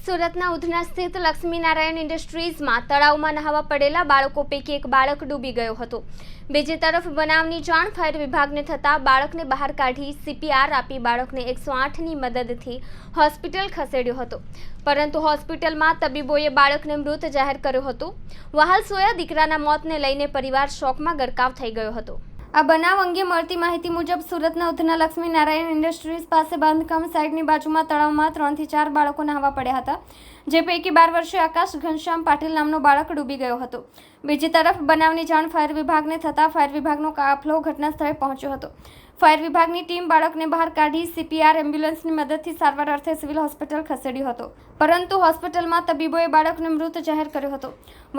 સુરતના ઉધના સ્થિત લક્ષ્મીનારાયણ ઇન્ડસ્ટ્રીઝમાં તળાવમાં નહાવા પડેલા બાળકો પૈકી એક બાળક ડૂબી ગયો હતો। બીજી તરફ બનાવની જાણ ફાયર વિભાગને થતાં બાળકને બહાર કાઢી CPR આપી બાળકને 108ની મદદથી હોસ્પિટલ ખસેડ્યો હતો, પરંતુ હોસ્પિટલમાં તબીબોએ બાળકને મૃત જાહેર કર્યો હતો। વહાલ સોયા દીકરાના મોતને લઈને પરિવાર શોકમાં ગરકાવ થઈ ગયો હતો। આ બનાવ અંગે મળતી માહિતી મુજબ સુરતના ઉધના લક્ષ્મીનારાયણ ઇન્ડસ્ટ્રીઝ પાસે બાંધકામ સાઇટની બાજુમાં તળાવમાં 3 થી 4 બાળકો નહાવા પડ્યા હતા, જે પૈકી 12 વર્ષીય આકાશ ઘનશ્યામ પાટીલ નામનો બાળક ડૂબી ગયો હતો। બીજી તરફ બનાવની જાણ ફાયર વિભાગને થતાં ફાયર વિભાગનો કાફલો ઘટના સ્થળે પહોંચ્યો હતો। ફાયર વિભાગની ટીમ બાળકને બહાર કાઢી CPR એમ્બ્યુલન્સની મદદથી સારવાર અર્થે સિવિલ હોસ્પિટલ ખસેડ્યો હતો, પરંતુ હોસ્પિટલમાં તબીબોએ બાળકને મૃત જાહેર કર્યો હતો।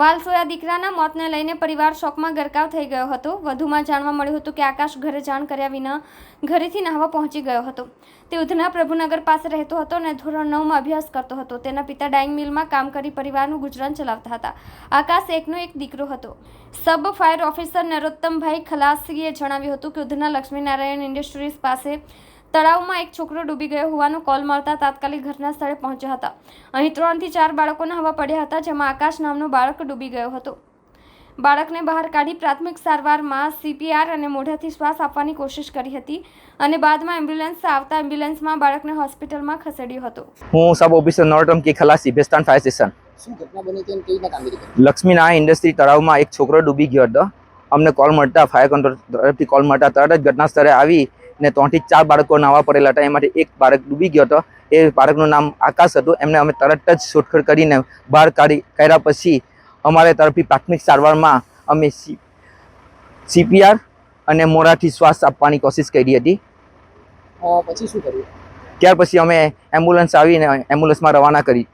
વાલસોયા દીકરાના મોતને લઈને પરિવાર શોકમાં ગરકાવ થઈ ગયો હતો। વધુમાં જાણવા મળ્યું હતું કે આકાશ ઘરે જાણ કર્યા વિના ઘરેથી નહાવા પહોંચી ગયો હતો। તે ઉધના પ્રભુનગર પાસે રહેતો હતો અને ધોરણ 9માં અભ્યાસ કરતો હતો। તેના પિતા ડાઇંગ મિલમાં કામ કરી પરિવારનું ગુજરાન ચલાવતા હતા। આકાશ એકનો એક દીકરો હતો। સબ ફાયર ઓફિસર નરોત્તમભાઈ ખલાસીએ જણાવ્યું હતું કે ઉધના લક્ષ્મીનારાયણ ઇન્ડસ્ટ્રીઝ પાસે તળાવમાં એક છોકરો ડૂબી ગયો હોવાનો કોલ મળતા તાત્કાલિક ઘટના સ્થળે પહોંચ્યા હતા। અહીં 3 થી 4 બાળકો નહાવા પડ્યા હતા, જેમાં આકાશ નામનો બાળક ડૂબી ગયો હતો। બાળકને બહાર કાઢી પ્રાથમિક સારવારમાં CPR અને મોઢાથી શ્વાસ આપવાની કોશિશ કરી હતી અને બાદમાં એમ્બ્યુલન્સ આવતા એમ્બ્યુલન્સમાં બાળકને હોસ્પિટલમાં ખસેડ્યો હતો। હું સબ ઓફિસર નરોત્તમ કે ખલાસી બેસ્તાન ફાયર સ્ટેશન। શું ઘટના બની હતી અને કેવી રીતે કામગીરી કરી? લક્ષ્મીનારાયણ ઇન્ડસ્ટ્રી તળાવમાં એક છોકરો ડૂબી ગયો હતો। અમને કોલ મળતા ફાયર કંટ્રોલ તરફથી કોલ મળતા તરત જ ઘટના સ્થળે આવી ને 3 થી 4 બાળકો નહાવા પડેલા હતા। એમાંથી એક બાળક ડૂબી ગયો હતો। એ બાળકનું નામ આકાશ હતું। એમને અમે તરત જ શોધખોળ કરીને બહાર કાઢ્યા પછી અમારે તરફથી પ્રાથમિક સારવારમાં અમે CPR અને મોઢાથી શ્વાસ આપવાની કોશિશ કરી હતી। પછી શું કર્યું? ત્યાર પછી અમે એમ્બ્યુલન્સ આવીને એમ્બ્યુલન્સમાં રવાના કરી।